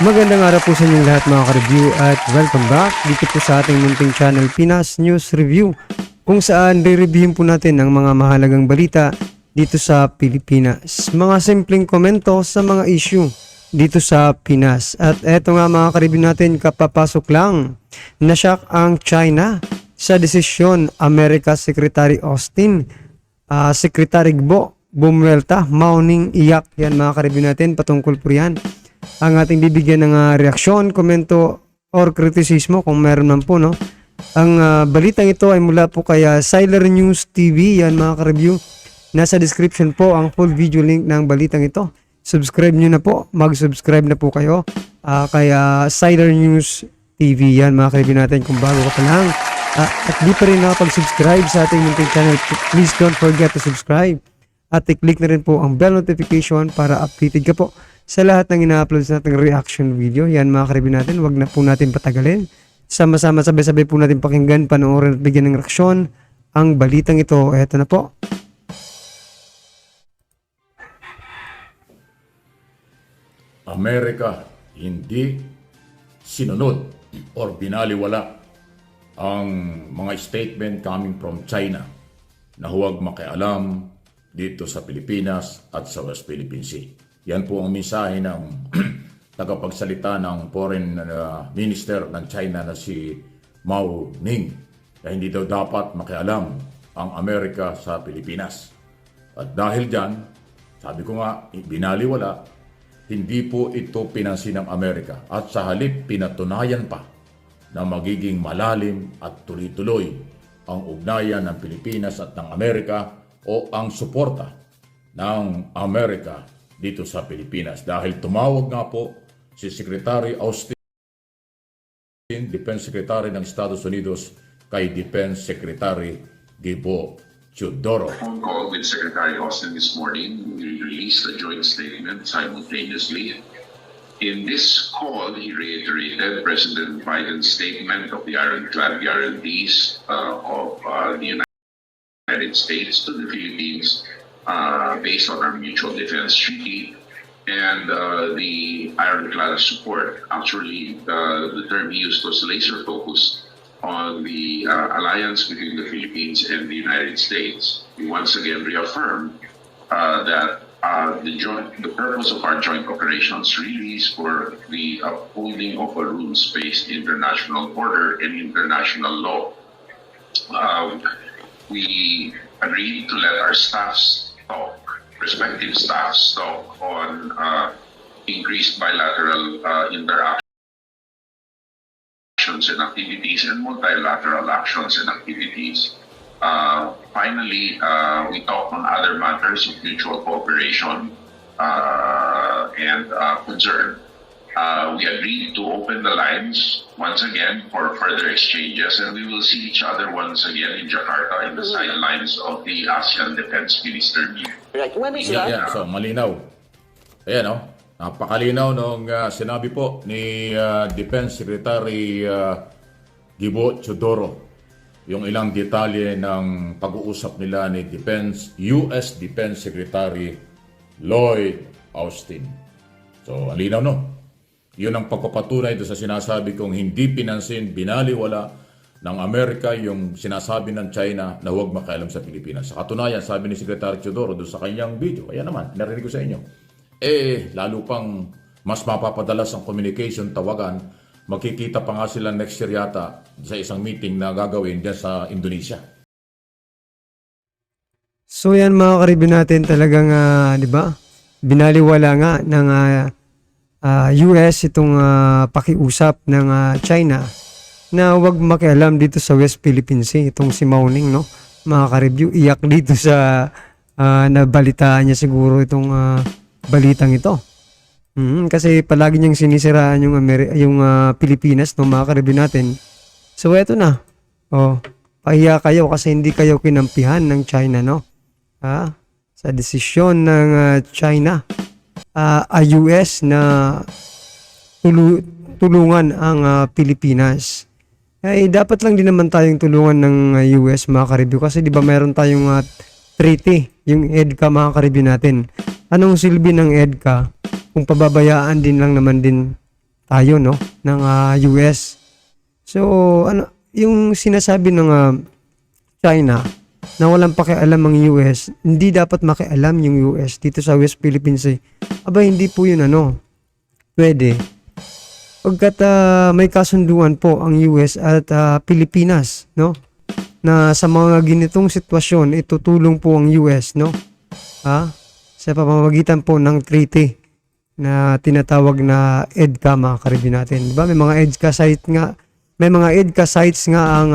Magandang araw po sa inyong lahat mga ka-review at welcome back dito po sa ating munting channel Pinas News Review, kung saan re-reviewin po natin ang mga mahalagang balita dito sa Pilipinas. Mga simpleng komento sa mga issue dito sa Pinas. At eto nga mga ka-review natin, kapapasok lang, nashock ang China sa desisyon Amerika Secretary Austin. Secretary Gbo bumuelta, mauning iyak. Yan mga ka-review natin, patungkol po yan ang ating bibigyan ng reaksyon, komento or kritisismo kung meron man po, no? Ang balitang ito ay mula po kay Siler News TV. Yan mga ka-review, nasa description po ang full video link ng balitang ito. Subscribe nyo na po, mag-subscribe na po kayo kay Siler News TV. Yan mga ka-review natin, kung bago ka pa lang at di pa rin nakapag-subscribe sa ating munting channel, please don't forget to subscribe at i-click na rin po ang bell notification para updated ka po sa lahat ng ina-upload sa ating reaction video. Yan mga ka-review natin, wag na po natin patagalin. Sama-sama, sabay-sabay po natin pakinggan, panoorin at bigyan ng reaksyon ang balitang ito. Eto na po. Amerika hindi sinunod or binaliwala ang mga statement coming from China na huwag makialam dito sa Pilipinas at sa West Philippine Sea. Yan po ang mensahe ng tagapagsalita ng Foreign Minister ng China na si Mao Ning, na hindi daw dapat makialam ang Amerika sa Pilipinas. At dahil dyan, sabi ko nga, binaliwala, hindi po ito pinansin ng Amerika at sa halip pinatunayan pa na magiging malalim at tuloy-tuloy ang ugnayan ng Pilipinas at ng Amerika o ang suporta ng Amerika dito sa Pilipinas. Dahil tumawag nga po si Secretary Austin, Defense Secretary ng Estados Unidos, kay Defense Secretary Gbo Teodoro. Phone call with Secretary Austin this morning. We released a joint statement simultaneously. In this call, he reiterated President Biden's statement of the ironclad guarantees of the United States to the Philippines based on our mutual defense treaty and the ironclad support. Actually, the term he used was laser focused on the alliance between the Philippines and the United States. We once again reaffirmed that the purpose of our joint operations really is for the upholding of a rules-based international order and international law. We agreed to let our staffs talk, respective staffs talk on increased bilateral interactions and activities and multilateral actions and activities. Finally, we talked on other matters of mutual cooperation and concern. We agreed to open the lines once again for further exchanges, and we will see each other once again in Jakarta in the sidelines of the ASEAN Defense Minister meeting. Right. When is that? Yeah, so malinaw. Ayan, no? Napakalinaw nung sinabi po ni Defense Secretary Gbo Teodoro yung ilang detalye ng pag-uusap nila ni US Defense Secretary Lloyd Austin. So, alinaw, no? Yun ang pagpapatunay doon sa sinasabi kong hindi pinansin, binaliwala ng Amerika yung sinasabi ng China na huwag makialam sa Pilipinas. Sa katunayan, sabi ni Secretary Teodoro doon sa kanyang video, ayan naman, narinig ko sa inyo, lalo pang mas mapapadalas ang communication, tawagan, makikita pa nga sila next year yata sa isang meeting na gagawin dyan sa Indonesia. So yan mga ka-review natin, talagang di ba, binaliwala nga ng US itong pakiusap ng China na huwag makialam dito sa West Philippine Sea. Itong si Mao Ning, no, mga ka-review, iyak dito sa nabalitaan niya siguro itong balitang ito. Kasi palagi niyang sinisiraan yung Pilipinas, no, mga ka-review natin. So eto na, pahiya kayo kasi hindi kayo kinampihan ng China, no, sa desisyon ng China, US na tulungan ang Pilipinas. Dapat lang din naman tayong tulungan ng US, mga ka-review, kasi di ba meron tayong treaty, yung EDCA, mga ka-review natin. Anong silbi ng EDCA kung pababayaan din lang naman din tayo, no, ng US. So, ano, yung sinasabi ng China na walang pakialam ang US, hindi dapat makialam yung US dito sa West Philippines eh. Aba, hindi po yun pwede. Pagkat may kasunduan po ang US at Pilipinas, no? Na sa mga ganitong sitwasyon, itutulong po ang US, no? Sa pamamagitan po ng treaty na tinatawag na EDCA, mga karibyo natin. Diba? May mga EDCA sites nga ang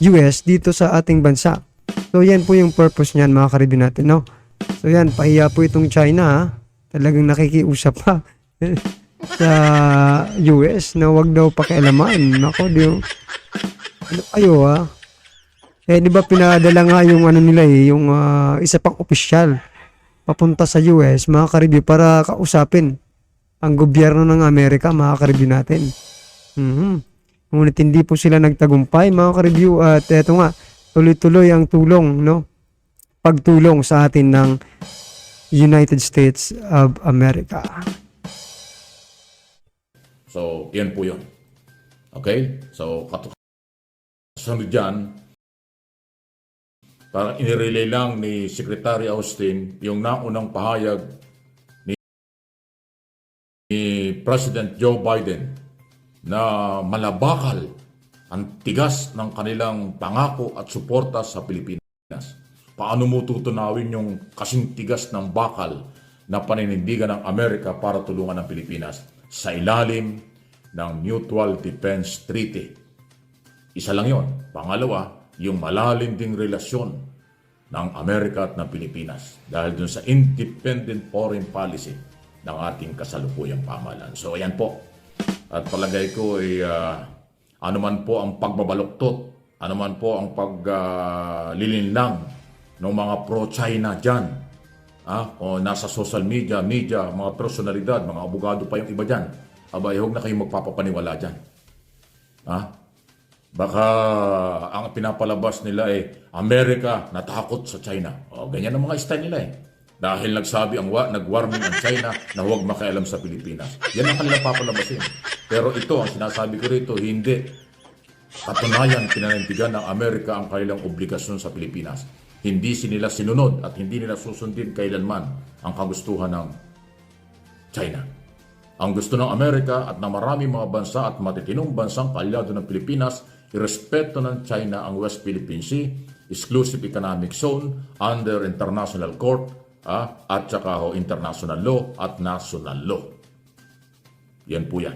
US dito sa ating bansa. So yan po yung purpose niyan, mga karibyo natin, no? So yan, pahiya po itong China, talagang nakikiusap pa sa US na wag daw pakialaman. Nako, ano kayo di ba pinadala nga yung nila yung isa pang opisyal papunta sa US, mga karibyo, para kausapin ang gobyerno ng Amerika, mga karibyo natin. Ngunit hindi po sila nagtagumpay, mga karibyo, at eto nga, tuloy-tuloy ang tulong, no? Pagtulong sa atin ng United States of America. So, yan po yun. Okay? So, kasunod dyan, parang inirelay lang ni Secretary Austin yung naunang pahayag ni President Joe Biden na malabakal ang tigas ng kanilang pangako at suporta sa Pilipinas. Paano mo tutunawin yung kasing tigas ng bakal na paninindigan ng Amerika para tulungan ang Pilipinas sa ilalim ng Mutual Defense Treaty? Isa lang yon. Pangalawa, yung malalim ding relasyon ng Amerika at ng Pilipinas dahil dun sa independent foreign policy ng ating kasalukuyang pamahalaan. So ayan po. At palagay ko ay ano man po ang pagbabaluktot, ano man po ang paglilinlang ng mga pro-China dyan, o nasa social media, mga personalidad, mga abogado pa yung iba dyan, huwag na kayong magpapapaniwala dyan. Baka ang pinapalabas nila ay Amerika natakot sa China. Ganyan ang mga style nila Dahil nag-warning ang China na huwag makialam sa Pilipinas. Yan ang kanilang papalabasin. Pero ito, ang sinasabi ko rito, hindi. Katunayan, pinanindigan ng Amerika ang kanilang obligasyon sa Pilipinas. Hindi nila sinunod at hindi nila susundin kailanman ang kagustuhan ng China. Ang gusto ng Amerika at ng maraming mga bansa at matitinong bansang kaalyado ng Pilipinas, irespeto ng China ang West Philippine Sea, Exclusive Economic Zone, under International Court, at saka international law at national law. Yan po yan.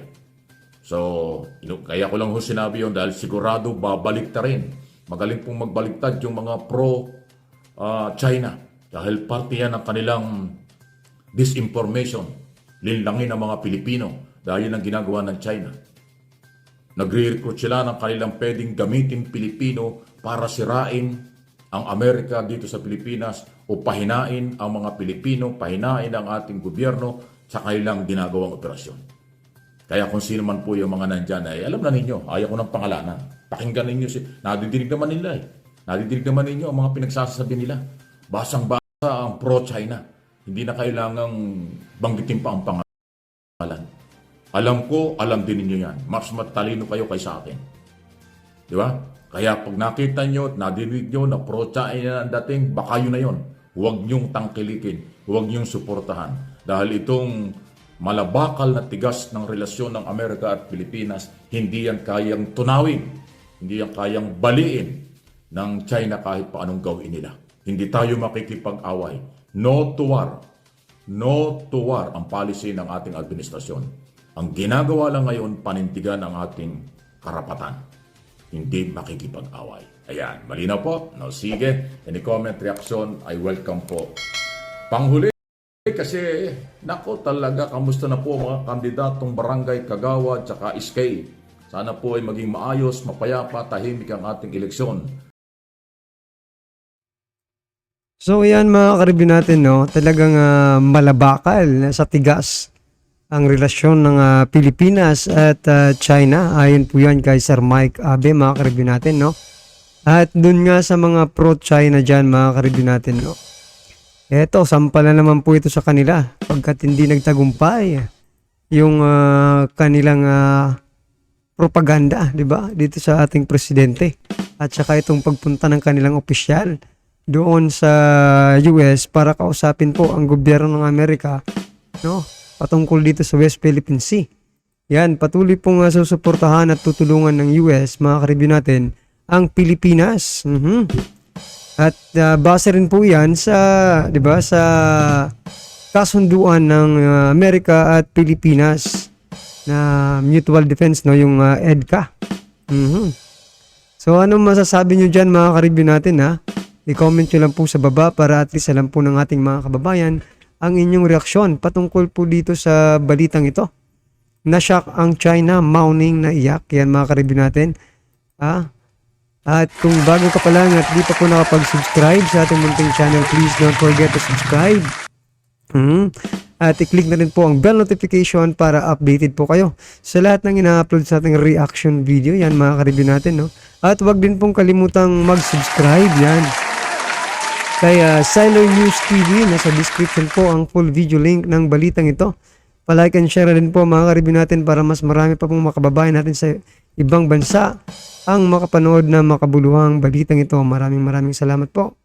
So, kaya ko lang sinabi yun dahil sigurado babalik ta rin. Magaling pong magbaliktad yung mga pro-China dahil parte yan ng kanilang disinformation. Linlangin ang mga Pilipino dahil yun ang ginagawa ng China. Nagre-recruit sila ng kanilang pwedeng gamitin Pilipino para sirain ang Amerika dito sa Pilipinas o pahinain ang mga Pilipino, pahinain ang ating gobyerno sa kanilang ginagawang operasyon. Kaya kung sino man po yung mga nandyan, alam na ninyo, ayaw ko ng pangalanan. Pakinggan ninyo, nadidinig naman nila Nadidinig naman ninyo ang mga pinagsasabi nila. Basang-basa ang pro-China. Hindi na kailangang banggitin pa ang pangalan. Alam ko, alam din ninyo yan. Mas matalino kayo kaysa akin. Di ba? Kaya pag nakita nyo at nadinig nyo na pro-China ang dating, baka yun na yun. Huwag nyong tangkilikin. Huwag nyong suportahan. Dahil itong malabakal na tigas ng relasyon ng Amerika at Pilipinas, hindi yan kayang tunawin. Hindi yan kayang baliin ng China kahit paanong gawin nila. Hindi tayo makikipag-away. No to war. No to war ang policy ng ating administrasyon. Ang ginagawa lang ngayon, panindigan ang ating karapatan. Hindi makikipag-away. Ayan, malinaw po. No, sige. Any comment, reaction, I welcome po. Panghuli, kasi, nako talaga, kamusta na po mga kandidatong Barangay Kagawad tsaka SK. Sana po ay maging maayos, mapayapa, tahimik ang ating eleksyon. So yan mga karibyo natin, no? Talagang malabakal sa tigas ang relasyon ng Pilipinas at China. Ayon po yan kay Sir Mike Abe, mga karibyo natin, no? At dun nga sa mga pro-China dyan, mga karibyo natin, no? Eto, sampala naman po ito sa kanila pagkat hindi nagtagumpay yung kanilang propaganda, di ba? Dito sa ating presidente. At saka itong pagpunta ng kanilang opisyal doon sa US para kausapin po ang gobyerno ng Amerika, no? Patungkol dito sa West Philippine Sea. Yan, patuloy pong susuportahan at tutulungan ng US, mga ka-review natin, ang Pilipinas. At base rin po yan sa, di ba, sa kasunduan ng Amerika at Pilipinas na mutual defense, no, yung EDCA. So ano masasabi nyo dyan, mga ka-review natin, ha? I-comment nyo lang po sa baba para at least alam po ng ating mga kababayan ang inyong reaksyon patungkol po dito sa balitang ito. Na-shock ang China, Mao-Ning na iyak. Yan, mga ka-review natin. At kung bago ka pa lang at di pa po nakapag-subscribe sa ating munting channel, please don't forget to subscribe. At i-click na rin po ang bell notification para updated po kayo sa lahat ng ina-upload sa ating reaction video. Yan, mga ka-review natin, no? At wag din pong kalimutang mag-subscribe. Yan. Kaya Siler News TV, nasa description po ang full video link ng balitang ito. Palike and share din po, mga ka-review natin, para mas marami pa pong makababayan natin sa ibang bansa ang makapanood na makabuluhang balitang ito. Maraming salamat po.